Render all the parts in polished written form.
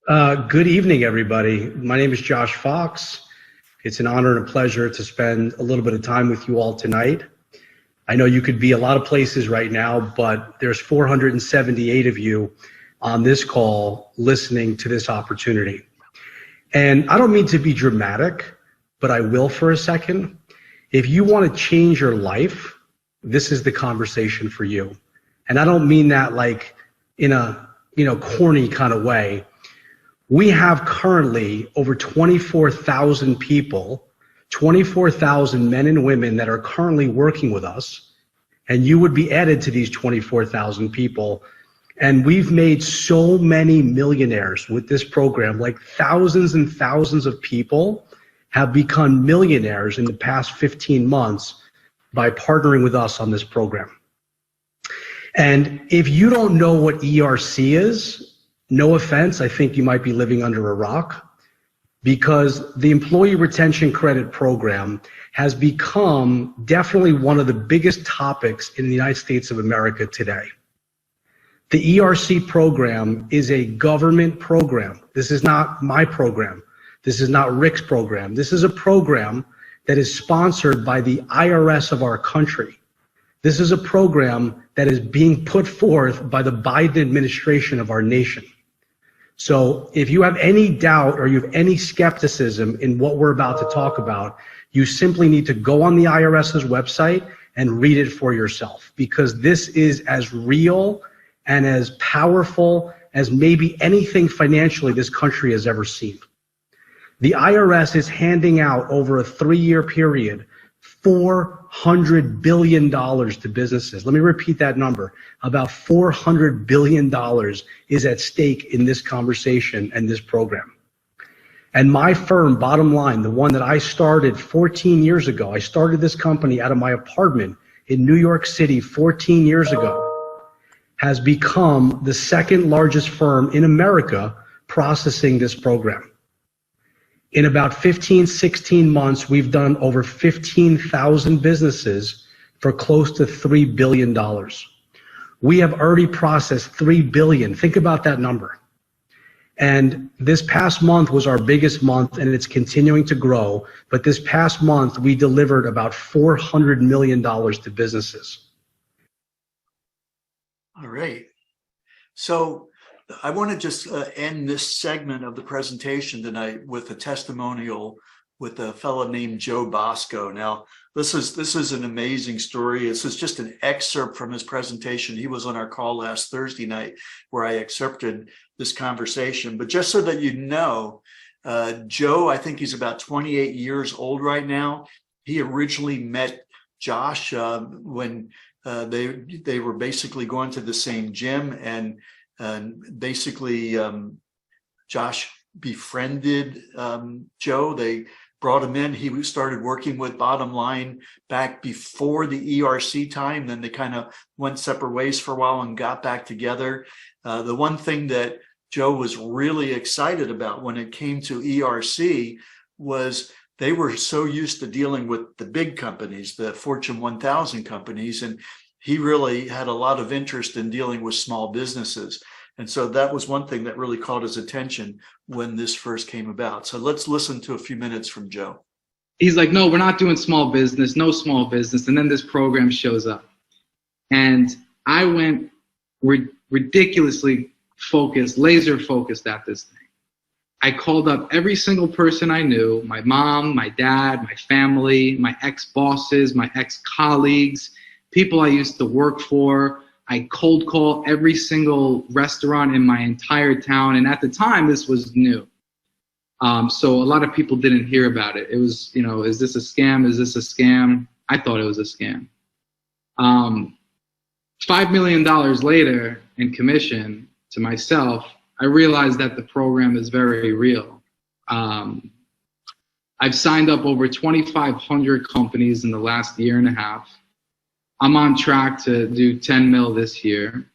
Good evening, everybody. My name is Josh Fox. It's an honor and a pleasure to spend a little bit of time with you all tonight. I know you could be a lot of places right now, but there's 478 of you on this call listening to this opportunity. And I don't mean to be dramatic, but I will for a second. If you want to change your life, this is the conversation for you. And I don't mean that like in a corny kind of way. We have currently over 24,000 people, 24,000 men and women that are currently working with us, and you would be added to these 24,000 people. And we've made so many millionaires with this program, like thousands and thousands of people have become millionaires in the past 15 months by partnering with us on this program. And if you don't know what ERC is, no offense, I think you might be living under a rock, because the Employee Retention Credit Program has become definitely one of the biggest topics in the United States of America today. The ERC program is a government program. This is not my program. This is not Rick's program. This is a program that is sponsored by the IRS of our country. This is a program that is being put forth by the Biden administration of our nation. So if you have any doubt or you have any skepticism in what we're about to talk about, you simply need to go on the IRS's website and read it for yourself, because this is as real and as powerful as maybe anything financially this country has ever seen. The IRS is handing out over a 3-year period $400 billion to businesses. Let me repeat that number. About $400 billion is at stake in this conversation and this program. And my firm, Bottom Line, the one that I started 14 years ago, I started this company out of my apartment in New York City 14 years ago, has become the second largest firm in America processing this program. In about 15, 16 months, we've done over 15,000 businesses for close to $3 billion. We have already processed $3 billion. Think about that number. And this past month was our biggest month, and it's continuing to grow. But this past month, we delivered about $400 million to businesses. All right. So I want to just end this segment of the presentation tonight with a testimonial with a fellow named Joe Bosco. Now, this is an amazing story. This is just an excerpt from his presentation. He was on our call last Thursday night where I excerpted this conversation. But just so that you know, Joe, I think he's about 28 years old right now. He originally met Josh when they were basically going to the same gym, and basically Josh befriended Joe. They brought him in. He started working with Bottom Line back before the ERC time. Then they kind of went separate ways for a while and got back together. The one thing that Joe was really excited about when it came to ERC was they were so used to dealing with the big companies, the Fortune 1000 companies, and he really had a lot of interest in dealing with small businesses. And so that was one thing that really caught his attention when this first came about. So let's listen to a few minutes from Joe. He's like, no, we're not doing small business, no small business. And then this program shows up. And I went ridiculously focused, laser focused at this thing. I called up every single person I knew, my mom, my dad, my family, my ex-bosses, my ex-colleagues, people I used to work for. I cold call every single restaurant in my entire town. And at the time, this was new. So a lot of people didn't hear about it. It was, is this a scam? Is this a scam? I thought it was a scam. $5 million later in commission to myself, I realized that the program is very real. I've signed up over 2,500 companies in the last year and a half. I'm on track to do 10 mil this year.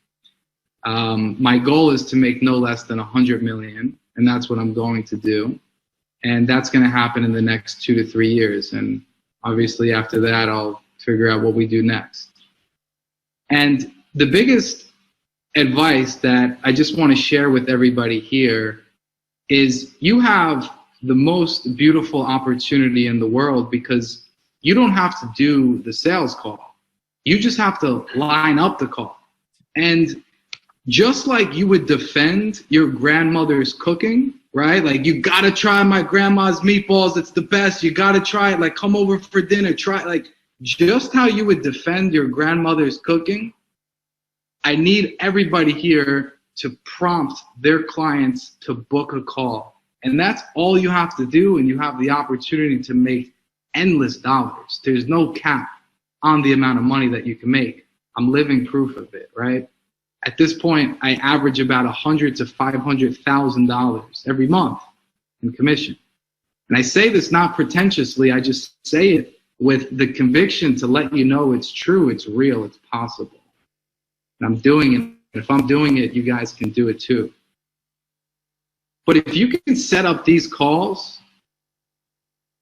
My goal is to make no less than 100 million, and that's what I'm going to do. And that's going to happen in the next 2 to 3 years. And obviously after that, I'll figure out what we do next. And the biggest advice that I just want to share with everybody here is you have the most beautiful opportunity in the world, because you don't have to do the sales call. You just have to line up the call. And just like you would defend your grandmother's cooking, right? Like, you gotta try my grandma's meatballs, it's the best, you gotta try it, like, come over for dinner, try it. Like, just how you would defend your grandmother's cooking, I need everybody here to prompt their clients to book a call. And that's all you have to do, and you have the opportunity to make endless dollars. There's no cap on the amount of money that you can make. I'm living proof of it, right? At this point, I average about $100,000 to $500,000 every month in commission. And I say this not pretentiously, I just say it with the conviction to let you know it's true, it's real, it's possible. And I'm doing it. If I'm doing it, you guys can do it too. But if you can set up these calls,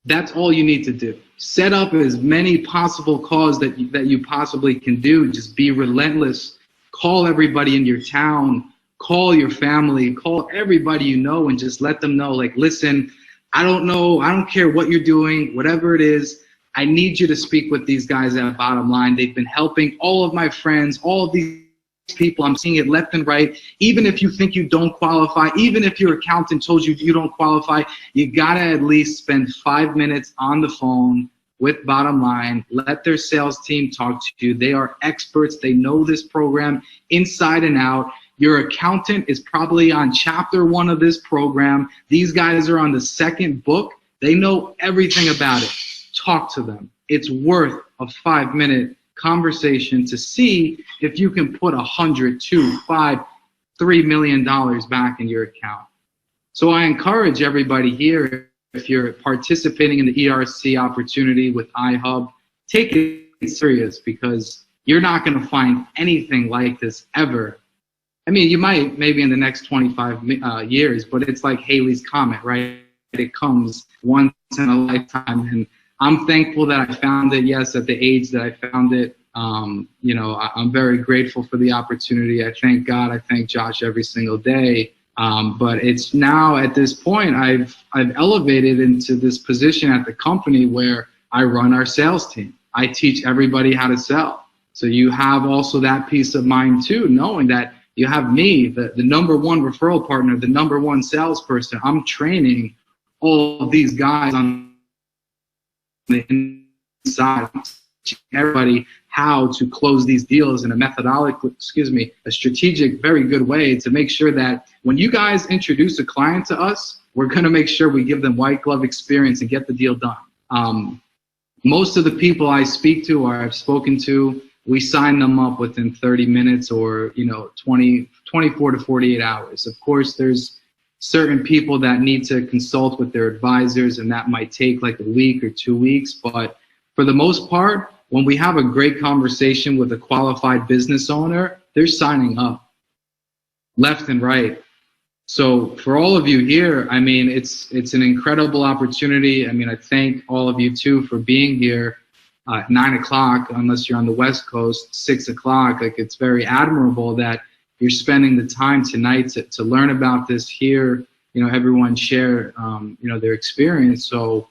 that's all you need to do. Set up as many possible calls that you possibly can do. Just be relentless. Call everybody in your town. Call your family. Call everybody you know, and just let them know, like, listen, I don't know. I don't care what you're doing, whatever it is. I need you to speak with these guys at Bottom Line. They've been helping all of my friends, all of these people. I'm seeing it left and right. Even if you think you don't qualify, even if your accountant told you you don't qualify, you gotta at least spend 5 minutes on the phone with Bottom Line. Let their sales team talk to you. They are experts. They know this program inside and out. Your accountant is probably on chapter 1 of this program. These guys are on the 2nd book. They know everything about it. Talk to them. It's worth a 5-minute conversation to see if you can put $100, $2, $5, $3 million back in your account. So I encourage everybody here, if you're participating in the ERC opportunity with iHub, take it serious, because you're not going to find anything like this ever. I mean, you might maybe in the next 25 years, but it's like Halley's Comet, right? It comes once in a lifetime, and I'm thankful that I found it, yes, at the age that I found it. You know, I'm very grateful for the opportunity. I thank God, I thank Josh every single day. But it's now at this point, I've elevated into this position at the company where I run our sales team. I teach everybody how to sell. So you have also that peace of mind too, knowing that you have me, the number 1 referral partner, the number 1 salesperson. I'm training all of these guys on the inside, teaching everybody how to close these deals in a strategic, very good way, to make sure that when you guys introduce a client to us, we're going to make sure we give them white glove experience and get the deal done. Most of the people I speak to or I've spoken to, we sign them up within 30 minutes or, 24 to 48 hours. Of course, there's certain people that need to consult with their advisors, and that might take like a week or 2 weeks. But for the most part, when we have a great conversation with a qualified business owner, they're signing up left and right. So for all of you here, I mean, it's an incredible opportunity. I mean, I thank all of you too for being here at 9 o'clock, unless you're on the West Coast, 6 o'clock. Like, it's very admirable that you're spending the time tonight to learn about this here. Everyone share, their experience. So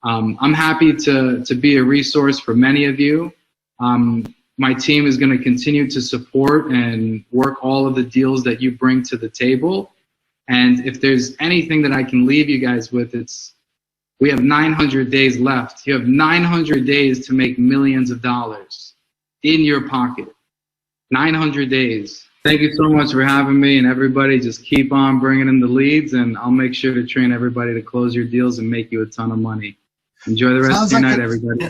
I'm happy to be a resource for many of you. My team is going to continue to support and work all of the deals that you bring to the table. And if there's anything that I can leave you guys with, we have 900 days left. You have 900 days to make millions of dollars in your pocket. 900 days. Thank you so much for having me, and everybody just keep on bringing in the leads, and I'll make sure to train everybody to close your deals and make you a ton of money. Enjoy the rest of your night, everybody.